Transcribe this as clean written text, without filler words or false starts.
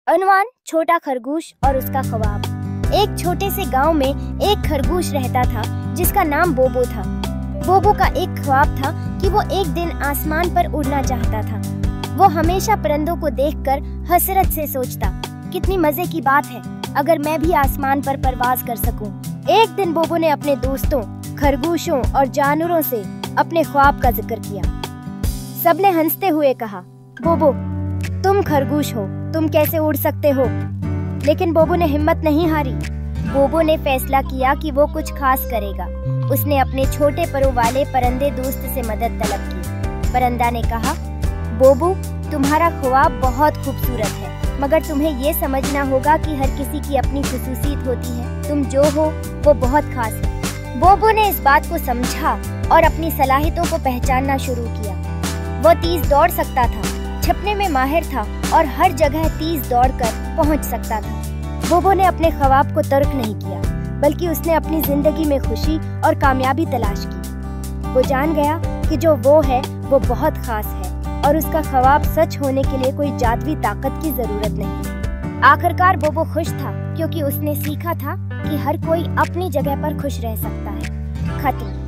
अनुमान छोटा खरगोश और उसका ख्वाब। एक छोटे से गांव में एक खरगोश रहता था जिसका नाम बोबो था। बोबो का एक ख्वाब था कि वो एक दिन आसमान पर उड़ना चाहता था। वो हमेशा परिंदों को देखकर हसरत से सोचता, कितनी मजे की बात है अगर मैं भी आसमान पर परवाज कर सकूं। एक दिन बोबो ने अपने दोस्तों, खरगोशों और जानवरों से अपने ख्वाब का जिक्र किया। सबने हंसते हुए कहा, बोबो तुम खरगोश हो, तुम कैसे उड़ सकते हो? लेकिन बोबो ने हिम्मत नहीं हारी। बोबो ने फैसला किया कि वो कुछ खास करेगा। उसने अपने छोटे परों वाले परिंदे दोस्त से मदद तलब की। परिंदा ने कहा, बोबो तुम्हारा ख्वाब बहुत खूबसूरत है, मगर तुम्हें ये समझना होगा कि हर किसी की अपनी खुसूसियत होती है। तुम जो हो वो बहुत खास है। बोबो ने इस बात को समझा और अपनी सलाहियतों को पहचानना शुरू किया। वो तेज दौड़ सकता था, छपने में माहिर था और हर जगह तेज दौड़कर पहुंच सकता था। बोबो ने अपने ख्वाब को तर्क नहीं किया, बल्कि उसने अपनी जिंदगी में खुशी और कामयाबी तलाश की। वो जान गया कि जो वो है वो बहुत खास है और उसका ख्वाब सच होने के लिए कोई जादुई ताकत की जरूरत नहीं। आखिरकार बोबो खुश था क्योंकि उसने सीखा था कि हर कोई अपनी जगह पर खुश रह सकता है। खत्म।